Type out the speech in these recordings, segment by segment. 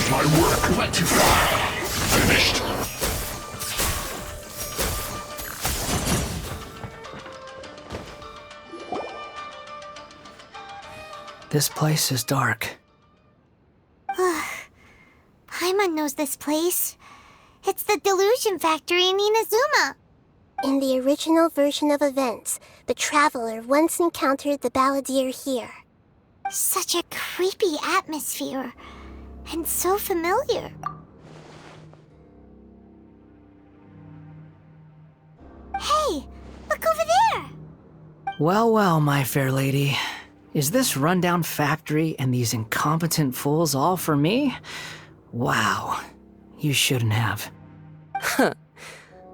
My work went too far. Finished. This place is dark. Paimon knows this place. It's the Delusion Factory in Inazuma. In the original version of events, the Traveler once encountered the Balladeer here. Such a creepy atmosphere. And so familiar. Hey, look over there! Well, well, my fair lady. Is this rundown factory and these incompetent fools all for me? Wow. You shouldn't have. Huh.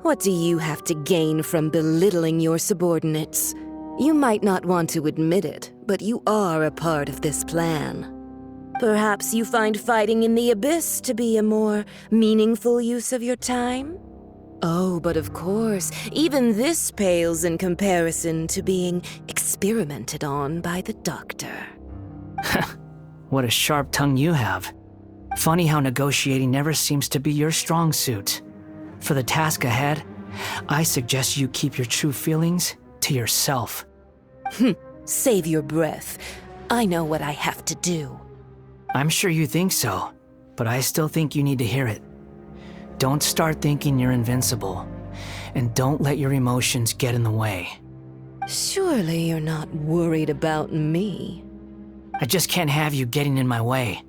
What do you have to gain from belittling your subordinates? You might not want to admit it, but you are a part of this plan. Perhaps you find fighting in the Abyss to be a more meaningful use of your time? Oh, but of course, even this pales in comparison to being experimented on by the Doctor. What a sharp tongue you have. Funny how negotiating never seems to be your strong suit. For the task ahead, I suggest you keep your true feelings to yourself. Save your breath. I know what I have to do. I'm sure you think so, but I still think you need to hear it. Don't start thinking you're invincible, and don't let your emotions get in the way. Surely you're not worried about me. I just can't have you getting in my way.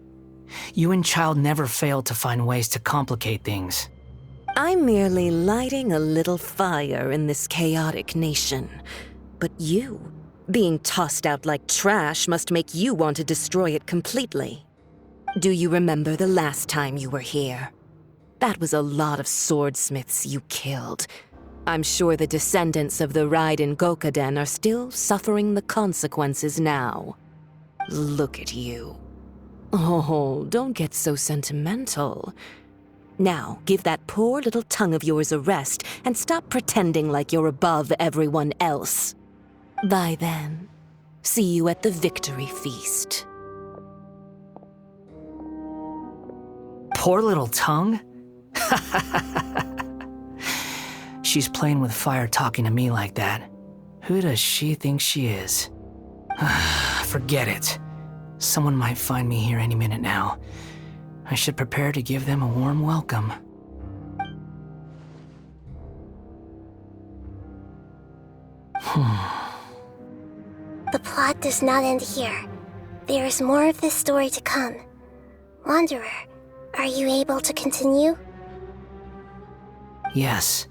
You and Child never fail to find ways to complicate things. I'm merely lighting a little fire in this chaotic nation. But you, being tossed out like trash, must make you want to destroy it completely. Do you remember the last time you were here? That was a lot of swordsmiths you killed. I'm sure the descendants of the Raiden Gokaden are still suffering the consequences now. Look at you. Oh, don't get so sentimental. Now, give that poor little tongue of yours a rest and stop pretending like you're above everyone else. Bye then. See you at the victory feast. Poor little tongue? She's playing with fire talking to me like that. Who does she think she is? Forget it. Someone might find me here any minute now. I should prepare to give them a warm welcome. The plot does not end here. There is more of this story to come. Wanderer, are you able to continue? Yes.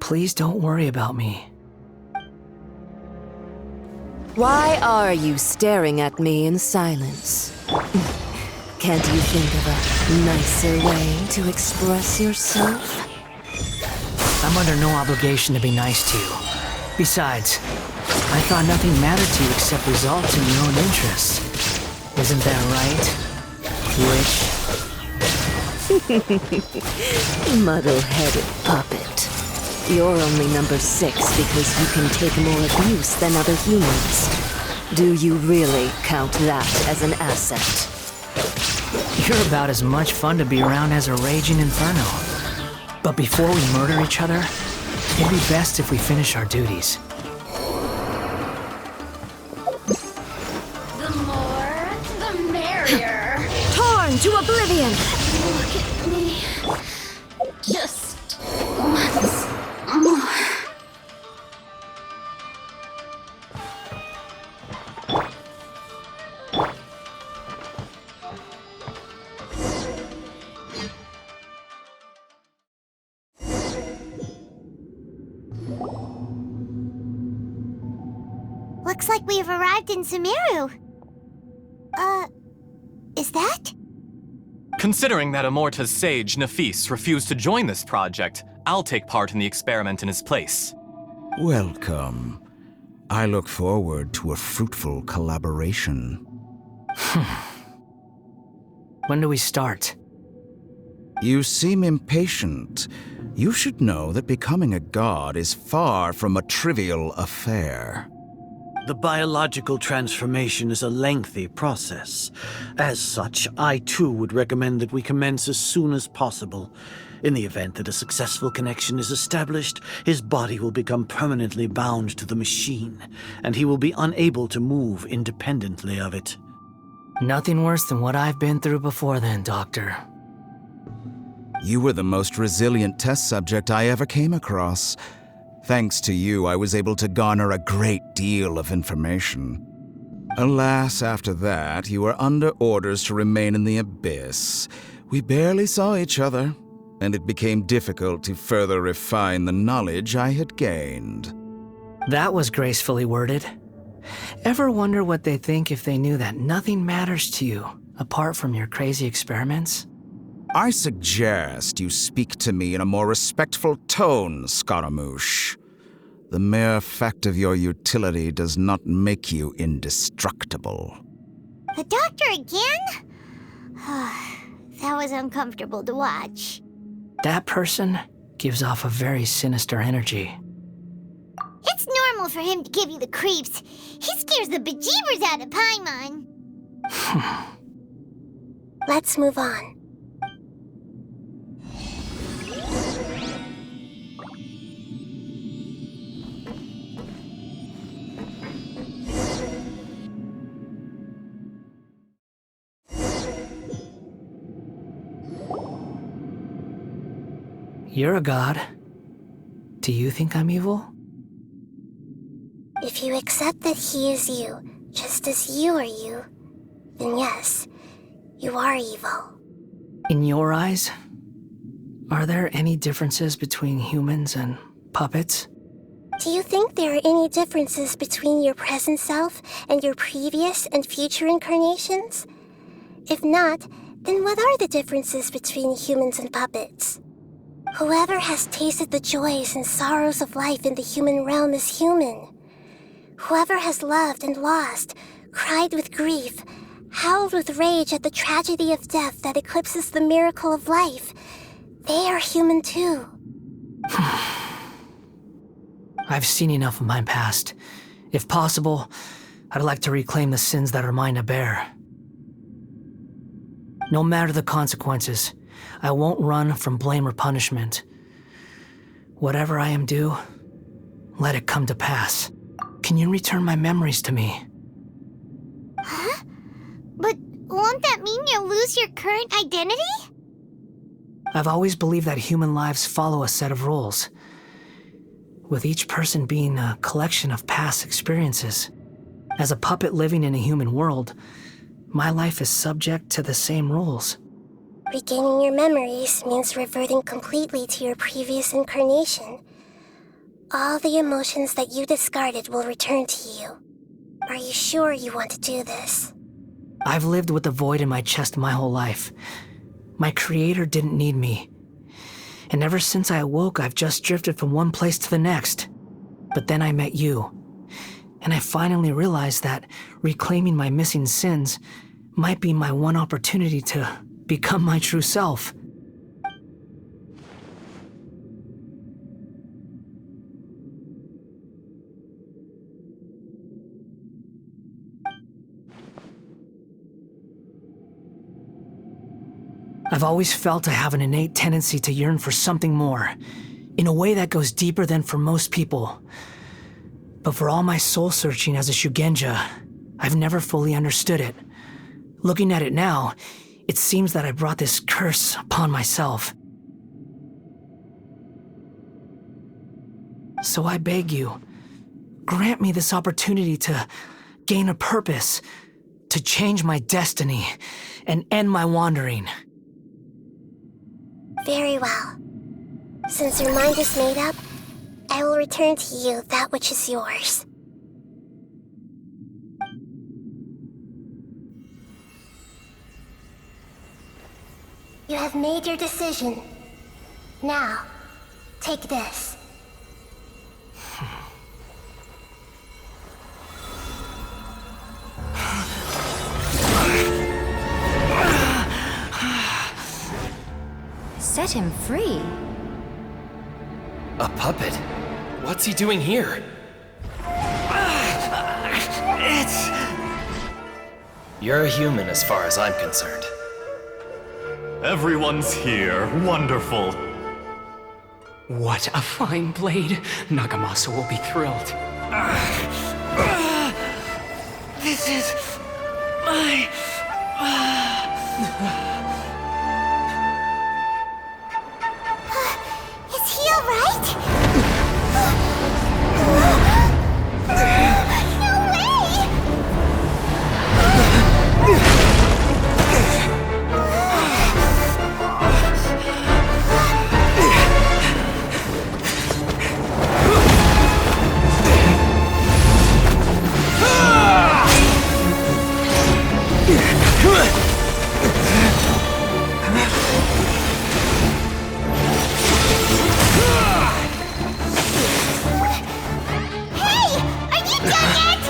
Please don't worry about me. Why are you staring at me in silence? Can't you think of a nicer way to express yourself? I'm under no obligation to be nice to you. Besides, I thought nothing mattered to you except results in your own interests. Isn't that right? Witch? Muddle-headed puppet. You're only number 6 because you can take more abuse than other humans. Do you really count that as an asset? You're about as much fun to be around as a raging inferno. But before we murder each other, it'd be best if we finish our duties. The more, the merrier. Torn to oblivion! Look at me. Just once more. Looks like we've arrived in Sumeru. Is that? Considering that Amorta's sage, Nafis, refused to join this project, I'll take part in the experiment in his place. Welcome. I look forward to a fruitful collaboration. When do we start? You seem impatient. You should know that becoming a god is far from a trivial affair. The biological transformation is a lengthy process. As such, I too would recommend that we commence as soon as possible. In the event that a successful connection is established, his body will become permanently bound to the machine, and he will be unable to move independently of it. Nothing worse than what I've been through before then, Doctor. You were the most resilient test subject I ever came across. Thanks to you, I was able to garner a great deal of information. Alas, after that, you were under orders to remain in the abyss. We barely saw each other, and it became difficult to further refine the knowledge I had gained. That was gracefully worded. Ever wonder what they think if they knew that nothing matters to you, apart from your crazy experiments? I suggest you speak to me in a more respectful tone, Scaramouche. The mere fact of your utility does not make you indestructible. The doctor again? That was uncomfortable to watch. That person gives off a very sinister energy. It's normal for him to give you the creeps. He scares the bejeebers out of Paimon. Let's move on. You're a god. Do you think I'm evil? If you accept that he is you, just as you are you, then yes, you are evil. In your eyes, are there any differences between humans and puppets? Do you think there are any differences between your present self and your previous and future incarnations? If not, then what are the differences between humans and puppets? Whoever has tasted the joys and sorrows of life in the human realm is human. Whoever has loved and lost, cried with grief, howled with rage at the tragedy of death that eclipses the miracle of life, they are human too. I've seen enough of my past. If possible, I'd like to reclaim the sins that are mine to bear. No matter the consequences, I won't run from blame or punishment. Whatever I am due, let it come to pass. Can you return my memories to me? Huh? But won't that mean you'll lose your current identity? I've always believed that human lives follow a set of rules, with each person being a collection of past experiences. As a puppet living in a human world, my life is subject to the same rules. Regaining your memories means reverting completely to your previous incarnation. All the emotions that you discarded will return to you. Are you sure you want to do this? I've lived with a void in my chest my whole life. My creator didn't need me. And ever since I awoke, I've just drifted from one place to the next. But then I met you. And I finally realized that reclaiming my missing sins might be my one opportunity to become my true self. I've always felt I have an innate tendency to yearn for something more, in a way that goes deeper than for most people. But for all my soul-searching as a Shugenja, I've never fully understood it. Looking at it now, it seems that I brought this curse upon myself. So I beg you, grant me this opportunity to gain a purpose, to change my destiny, and end my wandering. Very well. Since your mind is made up, I will return to you that which is yours. You have made your decision. Now, take this. Set him free. A puppet? What's he doing here? You're a human as far as I'm concerned. Everyone's here. Wonderful. What a fine blade. Nagamasa will be thrilled. This is my... Is he alright? No way! Hey! Are you done yet?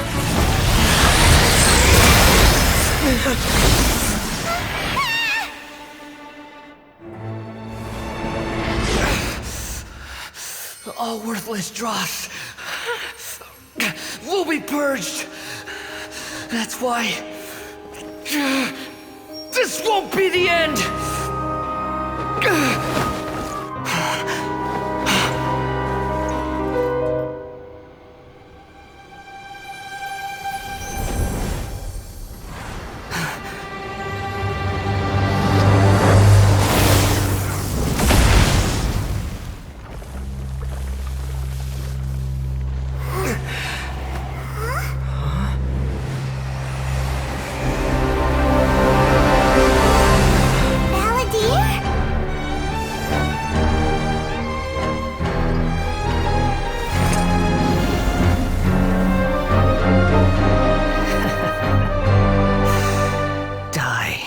All worthless dross will be purged. That's why this won't be the end. Balladeer? Die.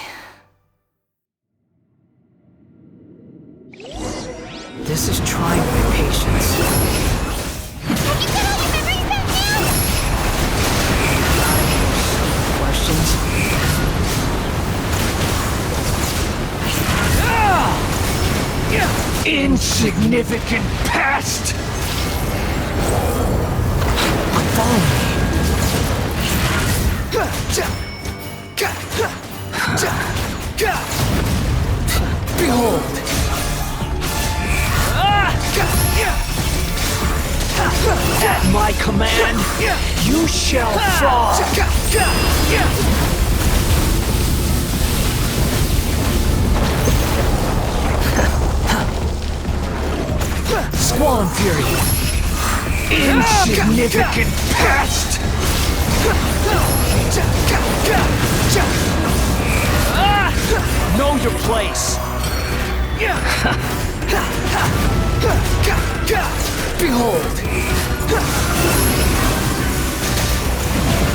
This is trying my patience. Have you got all your memories back now? Questions? Insignificant past! Follow me. Behold! At my command, you shall fall! Squall and Fury! Insignificant past! Know your place! Behold!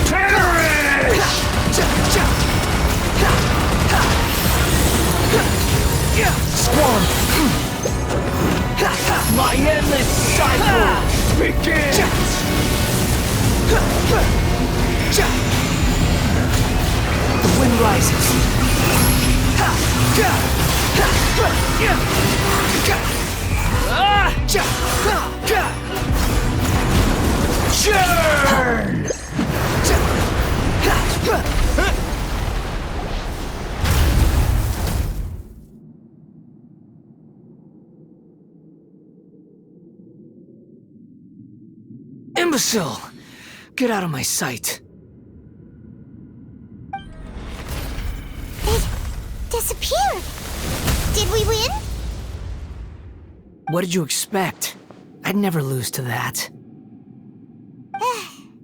Perish! Squall! My endless cycle begins! The wind rises. Churn! Imbecile! Get out of my sight. It disappeared. Did we win? What did you expect? I'd never lose to that.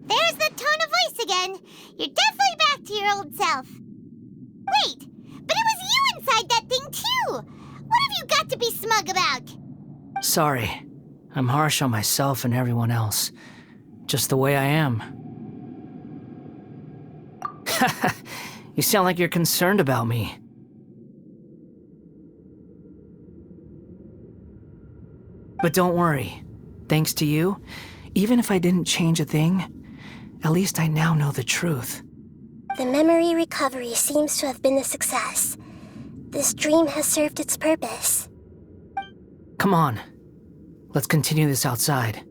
There's the tone of voice again. You're definitely back to your old self. Wait, but it was you inside that thing too. What have you got to be smug about? Sorry. I'm harsh on myself and everyone else. Just the way I am. You sound like you're concerned about me. But don't worry. Thanks to you, even if I didn't change a thing, at least I now know the truth. The memory recovery seems to have been a success. This dream has served its purpose. Come on. Let's continue this outside.